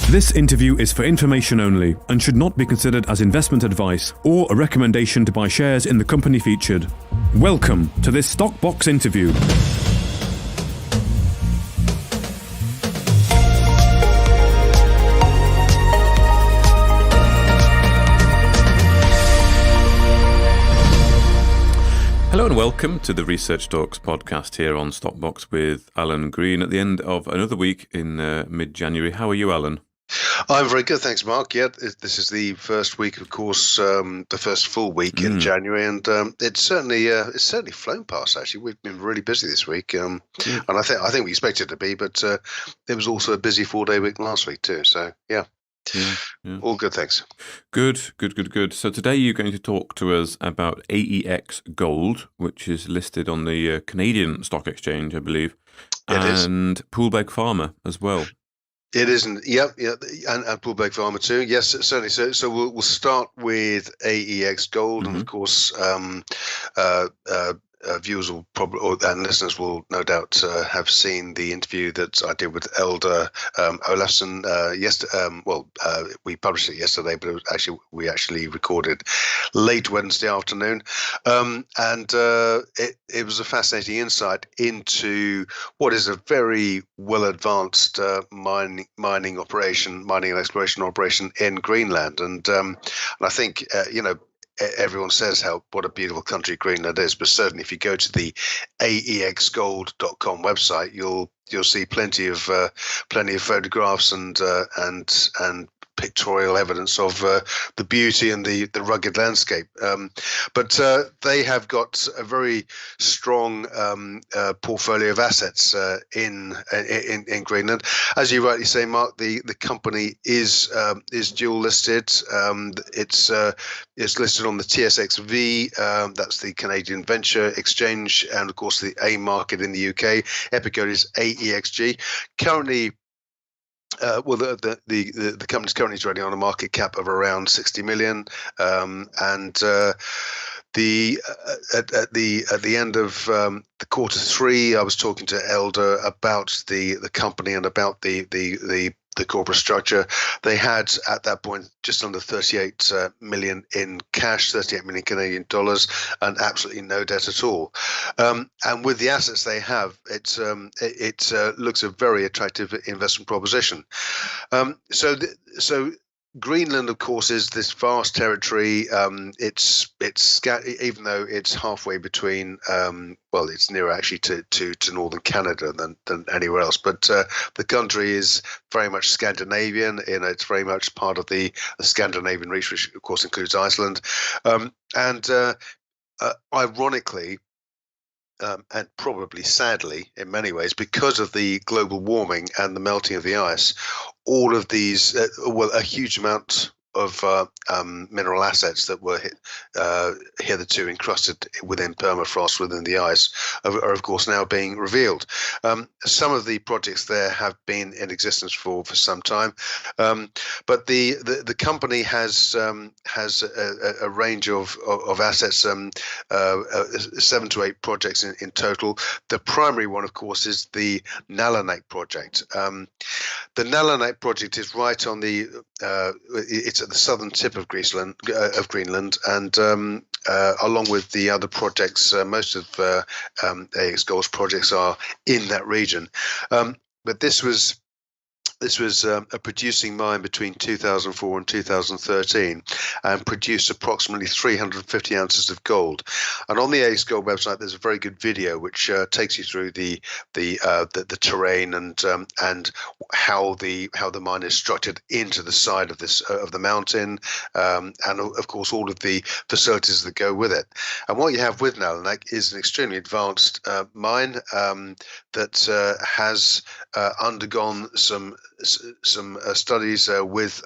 This interview is for information only and should not be considered as investment advice or a recommendation to buy shares in the company featured. Welcome to this Stockbox interview. Hello and welcome to the Research Talks podcast here on Stockbox with Alan Green at the end of another week in mid-January. How are you, Alan? I'm very good, thanks, Mark. Yeah, this is the first week, of course, the first full week in January, and it's certainly flown past. Actually, we've been really busy this week, and I think we expected it to be, but it was also a busy 4-day week last week too. So yeah. All good, thanks. Good. So today you're going to talk to us about AEX Gold, which is listed on the Canadian Stock Exchange, I believe, and Poolbeg Pharma as well. It isn't. Yep, and Poolbeg Pharma too. Yes, certainly. So we'll start with AEX Gold, and of course, viewers will probably and listeners will no doubt have seen the interview that I did with Elder Olafsson yesterday. We published it yesterday, but we actually recorded late Wednesday afternoon, and it was a fascinating insight into what is a very well advanced mining and exploration operation in Greenland, and I think everyone says what a beautiful country Greenland is, but certainly if you go to the aexgold.com website, you'll see plenty of photographs and pictorial evidence of the beauty and the rugged landscape. But they have got a very strong portfolio of assets in Greenland. As you rightly say, Mark, the company is dual listed. It's listed on the TSXV. That's the Canadian Venture Exchange, and of course the AIM market in the UK. Epicode is AEXG. Currently, the company's currently trading on a market cap of around 60 million, and at the end of the quarter three, I was talking to Elder about the company and about the corporate structure. They had at that point just under 38 million in cash, 38 million Canadian dollars, and absolutely no debt at all. And with the assets they have, it looks a very attractive investment proposition. So Greenland, of course, is this vast territory. It's even though it's halfway between. It's nearer actually to northern Canada than anywhere else. But the country is very much Scandinavian. It's very much part of the Scandinavian reach, which of course includes Iceland. Ironically, and probably sadly in many ways, because of the global warming and the melting of the ice, all of these, a huge amount of mineral assets that were hitherto encrusted within permafrost, within the ice, are of course now being revealed. Some of the projects there have been in existence for some time, but the company has a range of assets, 7 to 8 projects in total. The primary one, of course, is the Nalunaq project. The Nalunaq project is right on it's at the southern tip of Greenland, and along with the other projects, most of AEX Gold's projects are in that region. But this was a producing mine between 2004 and 2013, and produced approximately 350 ounces of gold. And on the AEX Gold website, there's a very good video which takes you through the terrain and how the mine is structured into the side of the mountain, and of course all of the facilities that go with it. And what you have with Nalunaq is an extremely advanced mine that has undergone some studies with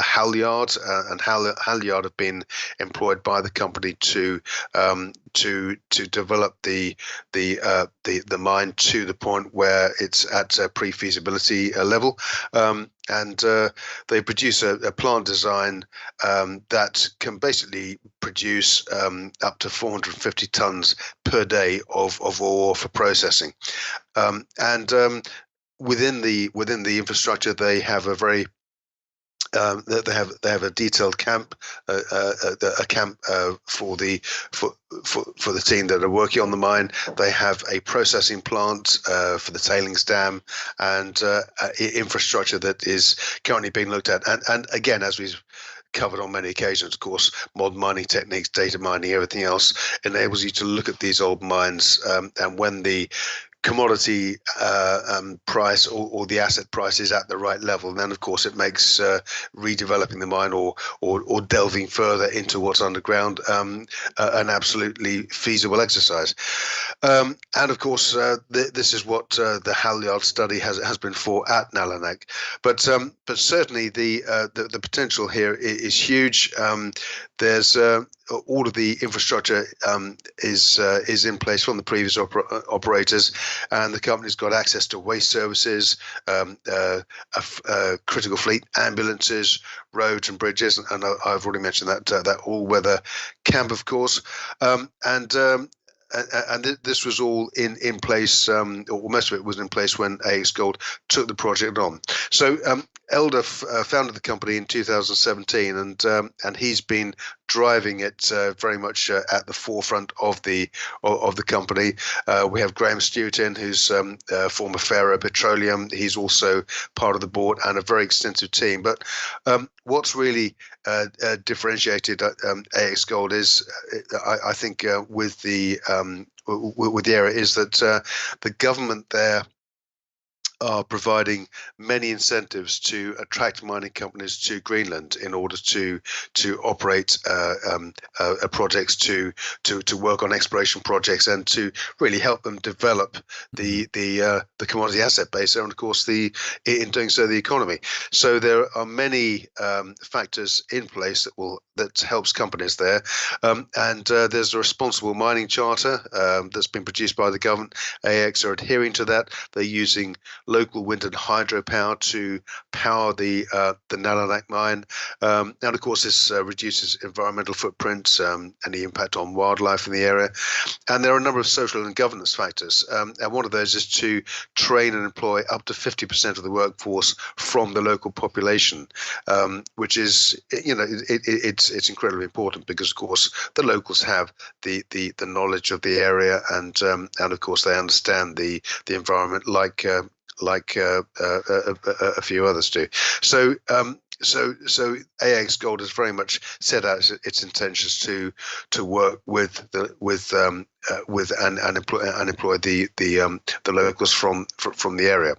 halyard, and halyard have been employed by the company to develop the mine to the point where it's at a pre-feasibility level. And they produce a plant design that can basically produce up to 450 tons per day of ore for processing. within the infrastructure, they have a very they have a detailed camp, a camp for the team that are working on the mine. They have a processing plant for the tailings dam, and infrastructure that is currently being looked at. And again, as we've covered on many occasions, of course, modern mining techniques, data mining, everything else enables you to look at these old mines, and when the commodity price or the asset price is at the right level, and then of course it makes redeveloping the mine or delving further into what's underground an absolutely feasible exercise. And of course this is what the Halyard study has been for at Nalunaq. But certainly the potential here is huge. There's all of the infrastructure is in place from the previous operators, and the company's got access to waste services, critical fleet ambulances, roads and bridges, and I've already mentioned that all-weather camp, of course, and this was all in place, or most of it was in place when AEX Gold took the project on. So Elder founded the company in 2017, and he's been driving it very much at the forefront of the company. We have Graham Stewart in, who's former Pharma Petroleum. He's also part of the board and a very extensive team. But what's really differentiated AEX Gold is, I think, with the area, is that the government there are providing many incentives to attract mining companies to Greenland in order to operate projects, to work on exploration projects, and to really help them develop the commodity asset base, and of course in doing so the economy. So there are many factors in place that helps companies there, and there's a responsible mining charter that's been produced by the government. AEX are adhering to that. They're using local wind and hydropower to power the Nalunaq mine, and of course this reduces environmental footprints and the impact on wildlife in the area. And there are a number of social and governance factors, and one of those is to train and employ up to 50% of the workforce from the local population, which is, it's incredibly important, because of course the locals have the knowledge of the area, and of course they understand the environment like a few others do. So AEX Gold has very much set out its intentions to work with and employ the locals from the area.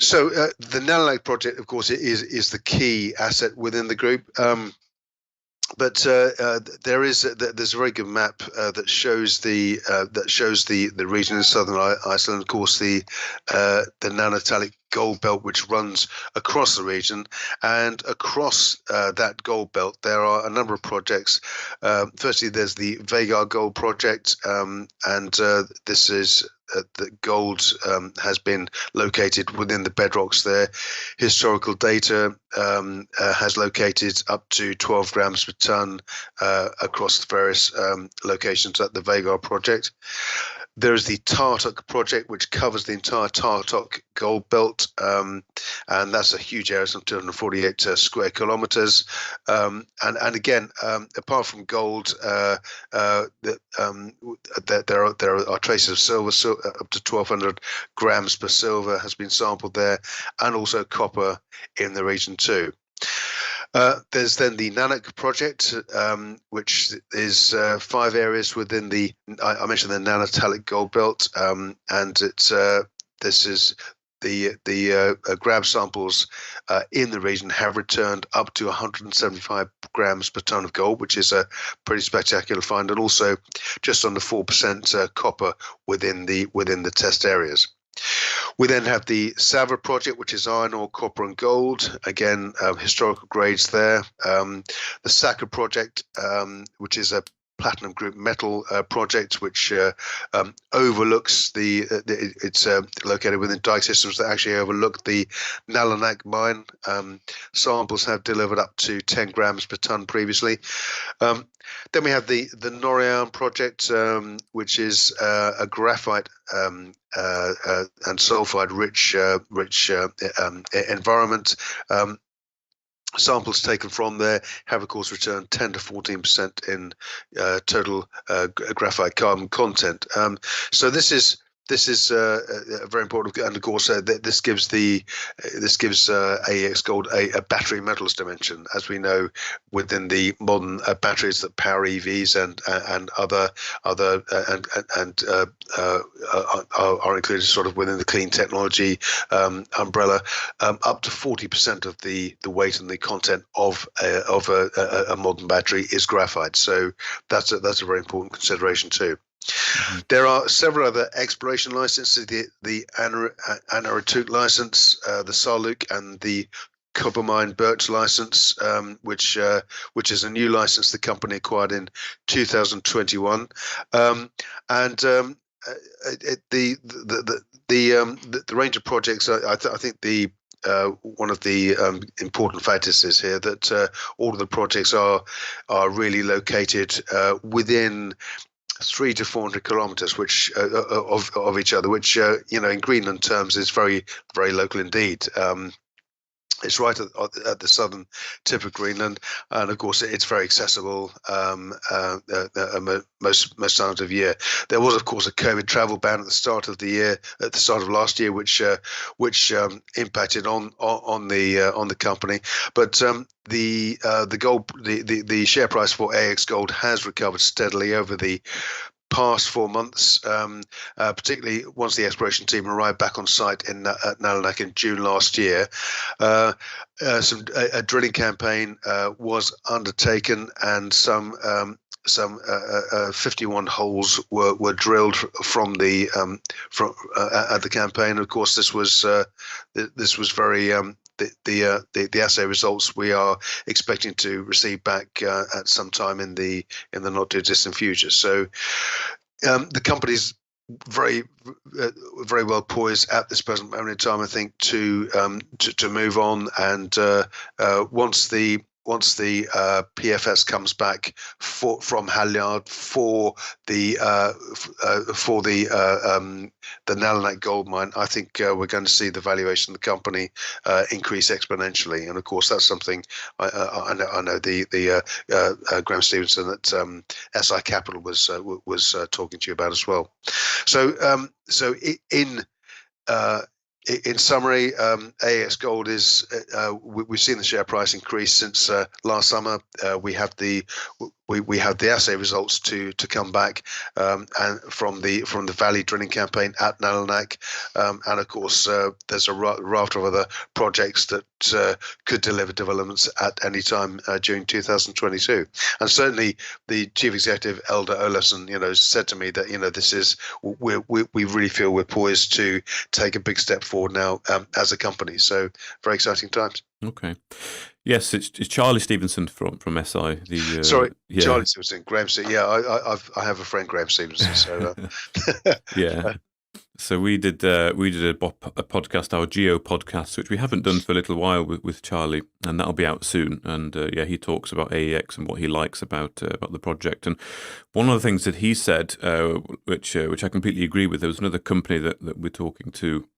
So the Nalunaq project, of course, is the key asset within the group. But there's a very good map that shows the region in southern Iceland. Of course, the Nanotalic gold belt, which runs across the region, and across that gold belt there are a number of projects. Firstly, there's the Veigar gold project, and this is the gold has been located within the bedrocks there. Historical data has located up to 12 grams per ton across the various locations at the Veigar project. There is the Tartok project, which covers the entire Tartok gold belt, and that's a huge area, some 248 square kilometers. And again, apart from gold, there are traces of silver, so up to 1,200 grams per silver has been sampled there, and also copper in the region too. There's then the Nalunaq project, which is 5 areas within I mentioned the Nanotalic gold belt, and this is the grab samples in the region have returned up to 175 grams per ton of gold, which is a pretty spectacular find, and also just under 4% copper within the test areas. We then have the Savra project, which is iron ore, copper and gold. Again, historical grades there. The Saka project, which is a platinum group metal project, which overlooks it's located within dike systems that actually overlook the Nalunaq mine. Samples have delivered up to 10 grams per ton previously. Then we have the Norian project, which is a graphite and sulfide rich environment. Samples taken from there have, of course, returned 10 to 14% in total graphite carbon content. So this is very important, and of course, this gives AEX Gold a battery metals dimension, as we know within the modern batteries that power EVs and other are included sort of within the clean technology umbrella. Up to 40% of the weight and the content of a modern battery is graphite, so that's a very important consideration too. Mm-hmm. There are several other exploration licenses: the Anaratut license, the Sarluk, and the Coppermine Birch license, which is a new license the company acquired in 2021, the range of projects. I think the one of the important factors is here that all of the projects are really located within 300 to 400 kilometers, which of each other, which in Greenland terms is very, very local indeed. It's right at the southern tip of Greenland, and of course it's very accessible most times of year. There was, of course, a COVID travel ban at the start of last year, which impacted on the company. But the share price for AEX Gold has recovered steadily over the past 4 months, particularly once the exploration team arrived back on site at Nalunaq in June last year. A drilling campaign was undertaken, and some 51 holes were drilled from at the campaign. Of course, this was very the assay results we are expecting to receive back at some time in the not too distant future. So the company's very well poised at this present moment in time, I think, to move on, and once the PFS comes back from Halyard for the Nalunaq gold mine, I think we're going to see the valuation of the company increase exponentially. And of course, that's something I know the Graham Stevenson at SI Capital was talking to you about as well. So in summary, AEX Gold is we've seen the share price increase since last summer. We have the assay results to come back, and from the Valley drilling campaign at Nalunaq, and of course there's a raft of other projects that could deliver developments at any time during 2022. And certainly the chief executive Elder Olafsson, said to me that this is we really feel we're poised to take a big step forward now as a company. So very exciting times. Okay. Yes, it's Charlie Stevenson from SI. Sorry, yeah. Charlie Stevenson, Graham. Yeah, I have a friend, Graham Stevenson. So yeah. So we did a podcast, our Geo podcast, which we haven't done for a little while with Charlie, and that'll be out soon. And he talks about AEX and what he likes about the project. And one of the things that he said, which I completely agree with, there was another company that we're talking to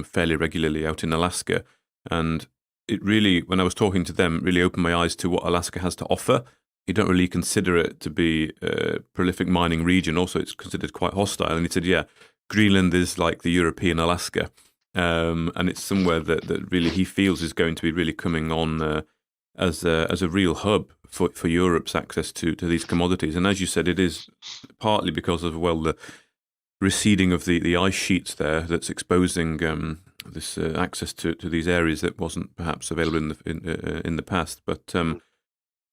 fairly regularly out in Alaska, and it really, when I was talking to them, really opened my eyes to what Alaska has to offer. You don't really consider it to be a prolific mining region. Also, it's considered quite hostile. And he said, yeah, Greenland is like the European Alaska. And it's somewhere that really he feels is going to be really coming on as a real hub for Europe's access to these commodities. And as you said, it is partly because of, the receding of the ice sheets there that's exposing this access to these areas that wasn't perhaps available in the past. But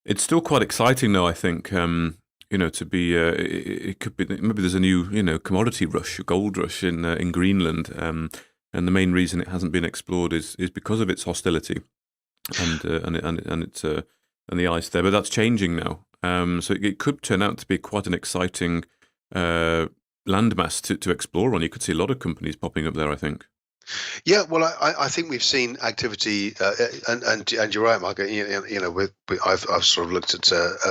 it's still quite exciting, though, I think, to be. It could be maybe there's a new commodity rush, gold rush in Greenland, and the main reason it hasn't been explored is because of its hostility and the ice there. But that's changing now. So it could turn out to be quite an exciting landmass to explore on. You could see a lot of companies popping up there, I think. Yeah, well, I think we've seen activity, and you're right, Mark. I've sort of looked at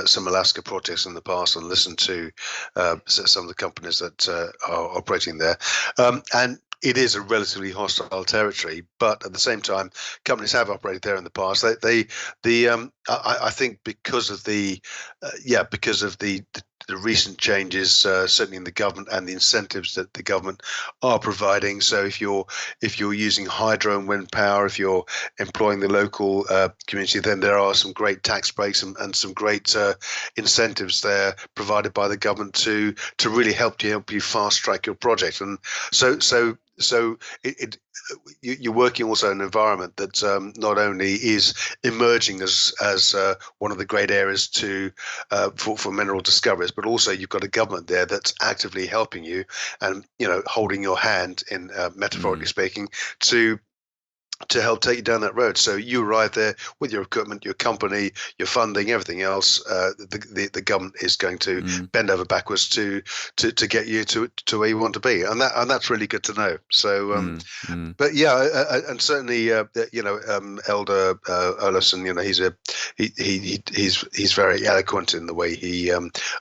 some Alaska projects in the past and listened to some of the companies that are operating there, and it is a relatively hostile territory. But at the same time, companies have operated there in the past. I think because of the recent changes, certainly in the government, and the incentives that the government are providing. So if you're using hydro and wind power, if you're employing the local community, then there are some great tax breaks and some great incentives there provided by the government to really help you fast track your project. And so you're working also in an environment that not only is emerging as one of the great areas for mineral discoveries, but also you've got a government there that's actively helping you and holding your hand, in metaphorically speaking, to help take you down that road. So you arrive there with your equipment, your company, your funding, everything else. The government is going to bend over backwards to get you to where you want to be, and that's really good to know. So, but yeah, and certainly, Elder Olafsson, he's very eloquent in the way he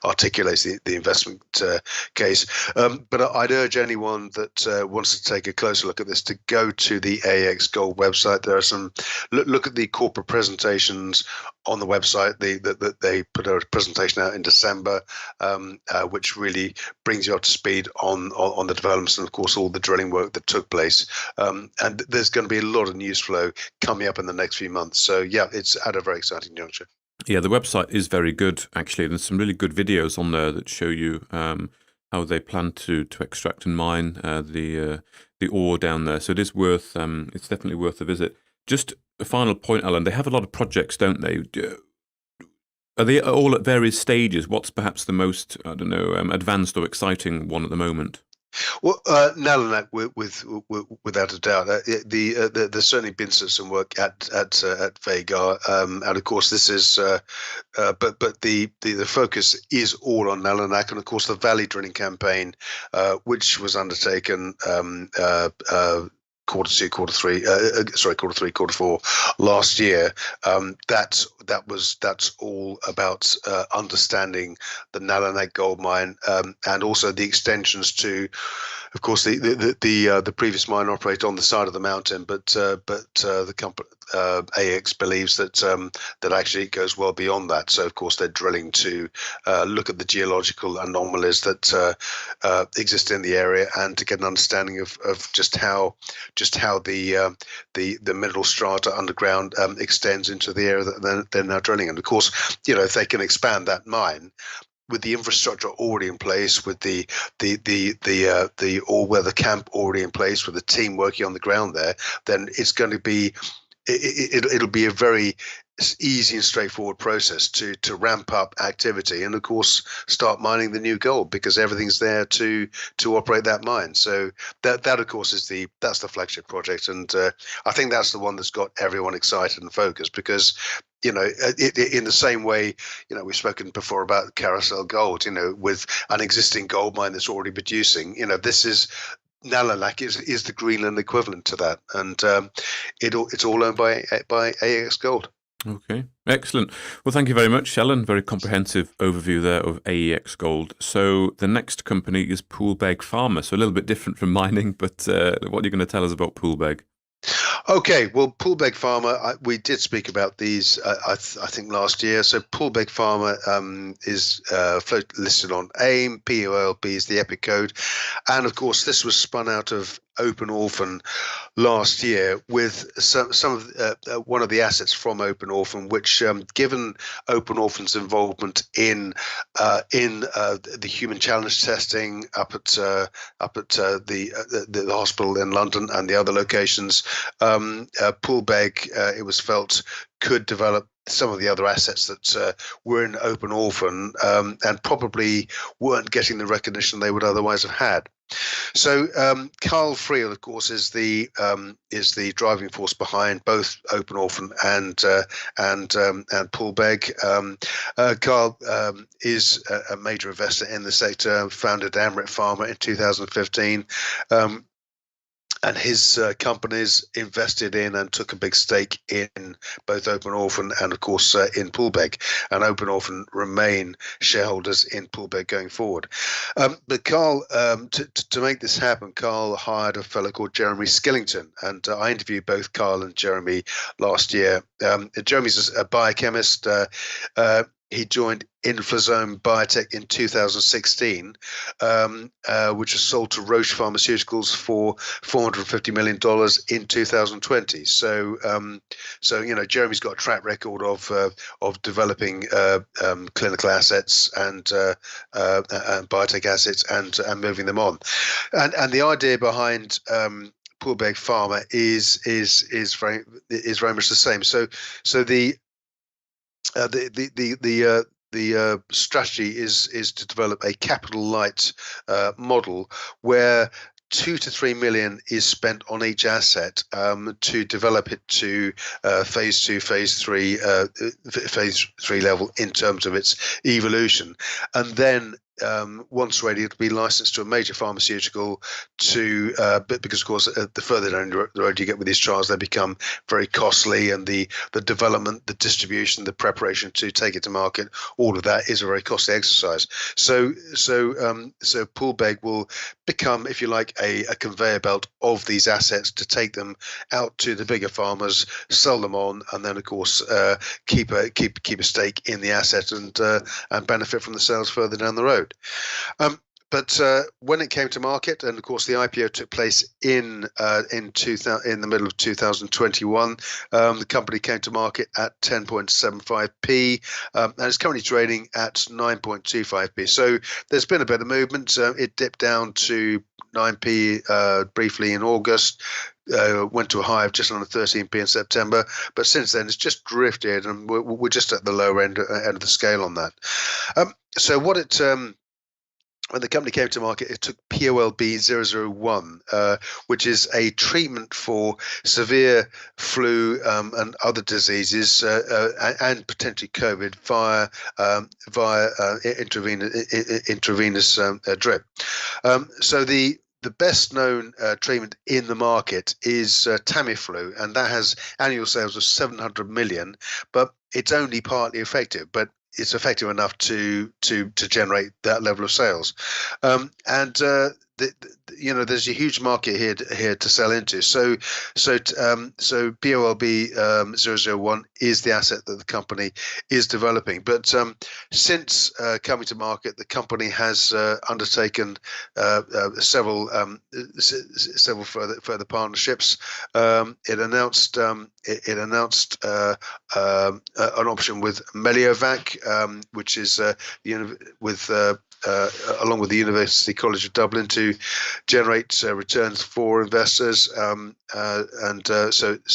articulates the investment case. But I'd urge anyone that wants to take a closer look at this to go to the AEX Gold website. There are some look at the corporate presentations on the website. They put a presentation out in December, which really brings you up to speed on the developments and, of course, all the drilling work that took place. And there's going to be a lot of news flow coming up in the next few months. So yeah, it's at a very exciting juncture. Yeah, the website is very good, actually. There's some really good videos on there that show you how they plan to extract and mine the ore down there. So it is worth, it's definitely worth a visit. Just a final point, Alan, they have a lot of projects, don't they? Are they all at various stages? What's perhaps the most, I don't know, advanced or exciting one at the moment? Well, Nalunaq, without a doubt, there's certainly been some work at Veigar, and of course this is, but the focus is all on Nalunaq, and of course the Valley drilling campaign, which was undertaken quarter two, quarter three, quarter four last year. That's all about understanding the Nalunaq gold mine, and also the extensions to, of course, the previous mine operated on the side of the mountain, but the company AEX believes that actually it goes well beyond that. So of course they're drilling to look at the geological anomalies that exist in the area, and to get an understanding of just how the mineral strata underground extends into the area that they're now drilling. And of course, if they can expand that mine with the infrastructure already in place, with the all-weather camp already in place, with the team working on the ground there, then it's going to be it'll be a very easy and straightforward process to ramp up activity, and of course start mining the new gold, because everything's there to operate that mine. So that of course that's the flagship project, and I think that's the one that's got everyone excited and focused, because in the same way, we've spoken before about Carousel Gold, with an existing gold mine that's already producing. This is Nalunaq is the Greenland equivalent to that, and it's all owned by AEX Gold. Okay, excellent. Well, thank you very much, Alan. Very comprehensive overview there of AEX Gold. So the next company is Poolbeg Pharma. So a little bit different from mining, but what are you going to tell us about Poolbeg? Okay, well, Poolbeg Pharma, we did speak about these, I think, last year. So Poolbeg Pharma is listed on AIM. POLB is the EPIC code. And of course, this was spun out of Open Orphan last year, with some of one of the assets from Open Orphan, which, given Open Orphan's involvement in the human challenge testing up at the hospital in London and the other locations, Poolbeg, it was felt, could develop some of the other assets that were in Open Orphan, and probably weren't getting the recognition they would otherwise have had. So Carl Friel, of course, is the driving force behind both Open Orphan and Poolbeg. Carl is a major investor in the sector, founded Amrit Pharma in 2015. And his companies invested in and took a big stake in both Open Orphan and, of course, in Poolbeg. And Open Orphan remain shareholders in Poolbeg going forward. But Carl, to make this happen, Carl hired a fellow called Jeremy Skillington. And I interviewed both Carl and Jeremy last year. Jeremy's a biochemist. He joined Inflazome Biotech in 2016, which was sold to Roche Pharmaceuticals for $450 million in 2020. So, Jeremy's got a track record of developing clinical assets and biotech assets and moving them on. And the idea behind Poolbeg Pharma is very much the same. So the strategy is to develop a capital light model where 2 to 3 million is spent on each asset to develop it to phase 2, phase 3 level in terms of its evolution, and then once ready, it'll be licensed to a major pharmaceutical because of course the further down the road you get with these trials, they become very costly, and the development, the distribution, the preparation to take it to market, all of that is a very costly exercise. So Poolbeg will become, if you like, a conveyor belt of these assets to take them out to the bigger farmers, sell them on, and then of course keep a stake in the asset and benefit from the sales further down the road. But when it came to market, and of course the IPO took place in the middle of 2021, the company came to market at 10.75p, and it's currently trading at 9.25p. So there's been a bit of movement. It dipped down to 9p briefly in August. Went to a high of just under 13p in September, but since then it's just drifted, and we're just at the lower end of the scale on that. So when the company came to market, it took POLB 001, which is a treatment for severe flu and other diseases and potentially COVID via intravenous drip. So the best known treatment in the market is Tamiflu, and that has annual sales of 700 million, but it's only partly effective. But it's effective enough to generate that level of sales, there's a huge market here to sell into. So POLB 001 is the asset that the company is developing. But since coming to market, the company has undertaken several further partnerships. It announced an option with Meliovac, which is along with the University College of Dublin, to generate returns for investors, so it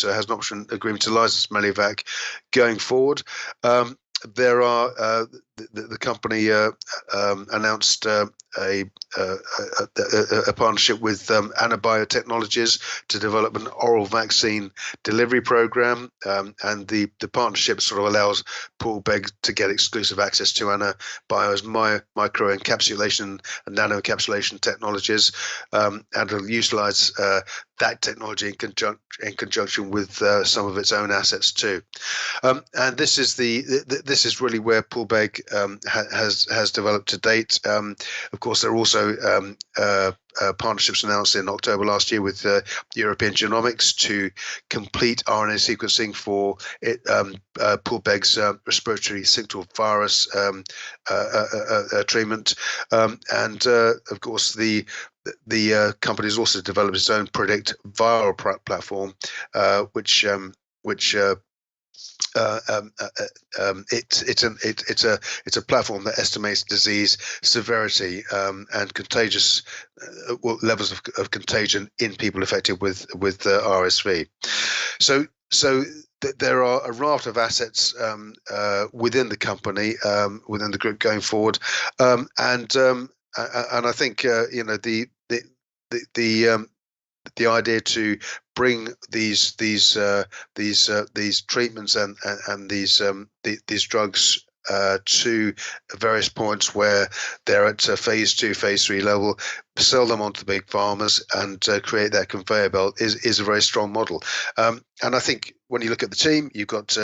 has an option agreement to license Meliovac going forward. There are the company announced a partnership with Anna Biotechnologies to develop an oral vaccine delivery program, and the partnership sort of allows Poolbeg to get exclusive access to Anna Bio's microencapsulation and nano encapsulation technologies, and it'll utilize that technology in conjunction with some of its own assets too. And this is really where Poolbeg has developed to date. Of course, there are also partnerships announced in October last year with European Genomics to complete RNA sequencing for Poolbeg's respiratory syncytial virus treatment, and of course the company has also developed its own Predict viral platform, which it's a platform that estimates disease severity and contagious levels of contagion in people affected with RSV. So there are a raft of assets within the company, within the group going forward, and I think the idea to bring these treatments and these drugs to various points where they're at phase 2, phase 3 level, sell them onto the big farmers and create that conveyor belt is a very strong model. And I think when you look at the team, we've got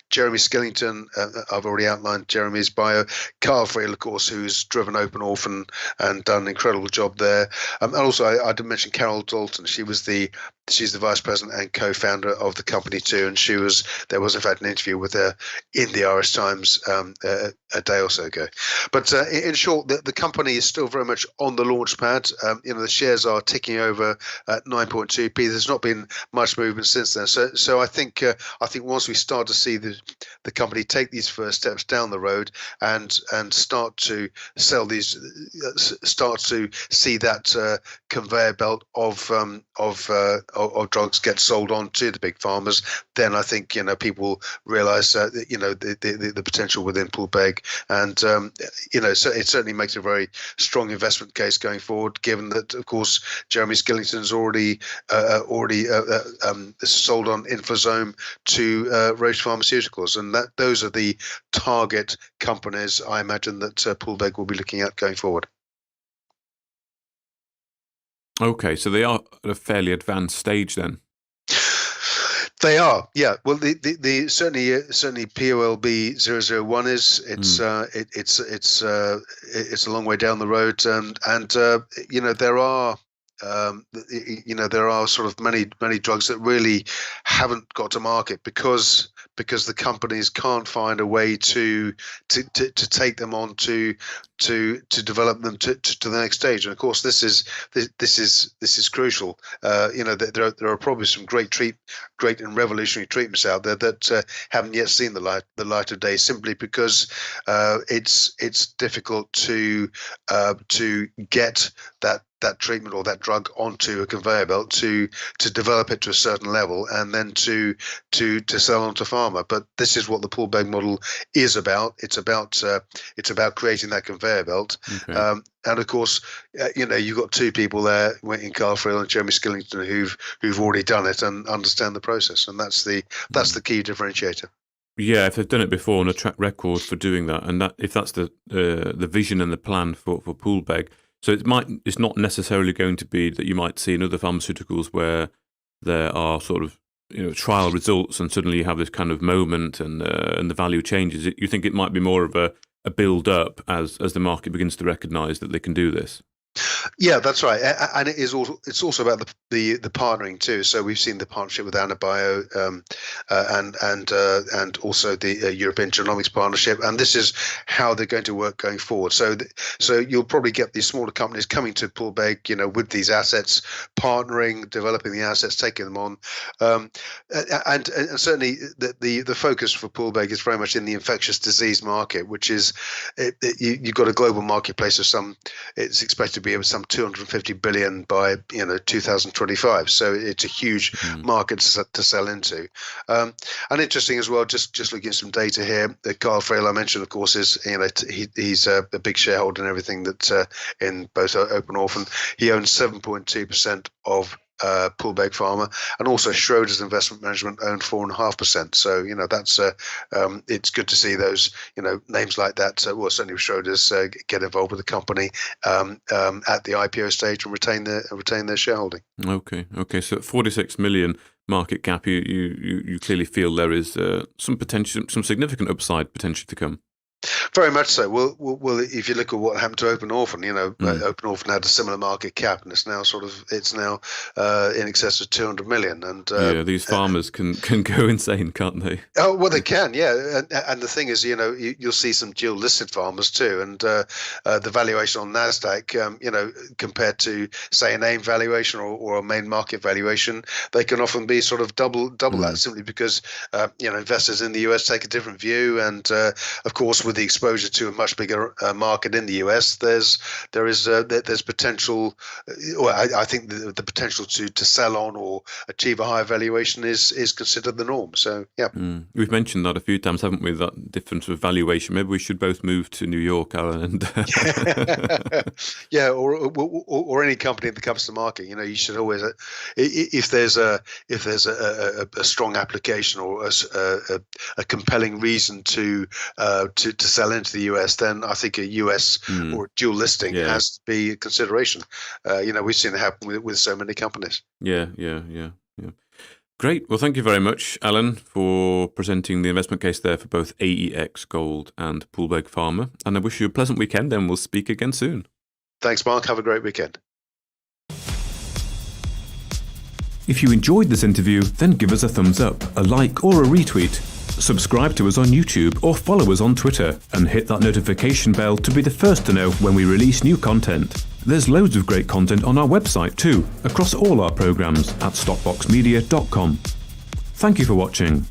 Jeremy Skillington. I've already outlined Jeremy's bio. Carl Friel, of course, who's driven Open Orphan and done an incredible job there. And also, I did mention Carol Dalton. She's the vice president and co-founder of the company too. And there was in fact an interview with her in the Irish Times a day or so ago. But in short, the company is still very much on the launch pad. The shares are ticking over at 9.2p. There's not been much movement since then. So I think once we start to see the company take these first steps down the road and start to sell these, start to see that conveyor belt of drugs get sold on to the big farmers, then I think people realise the potential within Poolbeg, and so it certainly makes a very strong investment case going forward. Given that, of course, Jeremy Skillington's already sold on Infosome to Roche Pharmaceuticals, and those are the target companies I imagine that Poolbeg will be looking at going forward. Okay, so they are at a fairly advanced stage then. They are, yeah. Well, the certainly POLB 001 is it's a long way down the road, and there are sort of many drugs that really haven't got to market because the companies can't find a way to take them on to develop them to the next stage. And of course, this is crucial. There are probably some great and revolutionary treatments out there that haven't yet seen the light of day, simply because it's difficult to get that treatment or that drug onto a conveyor belt to develop it to a certain level and then to sell onto pharma. But this is what the Poolbeg model is about. It's about creating that conveyor belt. Okay. And of course, you've got two people there in Carl Friel and Jeremy Skillington who've already done it and understand the process, and that's the key differentiator. Yeah, if they've done it before on a track record for doing that, and if that's the vision and the plan for Poolbeg. So it's not necessarily going to be that you might see in other pharmaceuticals where there are sort of trial results and suddenly you have this kind of moment and the value changes. You think it might be more of a build up as the market begins to recognise that they can do this? Yeah, that's right, and it's also about the partnering too. So we've seen the partnership with Anabio and also the European Genomics partnership, and this is how they're going to work going forward. So you'll probably get these smaller companies coming to Poolbeg, with these assets, partnering, developing the assets, taking them on, and certainly the focus for Poolbeg is very much in the infectious disease market, which is you've got a global marketplace of it's expected to be of some 250 billion by 2025. So it's a huge market to sell into. And interesting as well, just looking at some data here. Carl Friel, I mentioned, of course, is he's a big shareholder in everything that in both Open Orphan. He owns 7.2% of Poolbeg Pharma, and also Schroders Investment Management owned 4.5%. So that's it's good to see those names like that. Well, certainly Schroders get involved with the company at the IPO stage and retain their shareholding. Okay. So at 46 million market cap, you clearly feel there is some significant upside potentially to come. Very much so. Well, if you look at what happened to Open Orphan, Open Orphan had a similar market cap, and it's now in excess of 200 million. And these farmers can go insane, can't they? Oh well, they can, yeah. And the thing is, you'll see some dual listed farmers too, and the valuation on Nasdaq, compared to say an AIM valuation or a main market valuation, they can often be sort of double that, simply because investors in the US take a different view, and of course with the exposure to a much bigger market in the US, there's potential. I think the potential to sell on or achieve a higher valuation is considered the norm. So yeah, we've mentioned that a few times, haven't we? That difference of valuation. Maybe we should both move to New York, Alan. And yeah, or any company that comes to market. You should always, if there's a strong application or a compelling reason to sell into the US, then I think a US or dual listing has to be a consideration. We've seen it happen with so many companies. Yeah. Great. Well, thank you very much, Alan, for presenting the investment case there for both AEX Gold and Poolbeg Pharma. And I wish you a pleasant weekend, and we'll speak again soon. Thanks, Mark. Have a great weekend. If you enjoyed this interview, then give us a thumbs up, a like, or a retweet. Subscribe to us on YouTube or follow us on Twitter, and hit that notification bell to be the first to know when we release new content. There's loads of great content on our website too, across all our programs at stockboxmedia.com. Thank you for watching.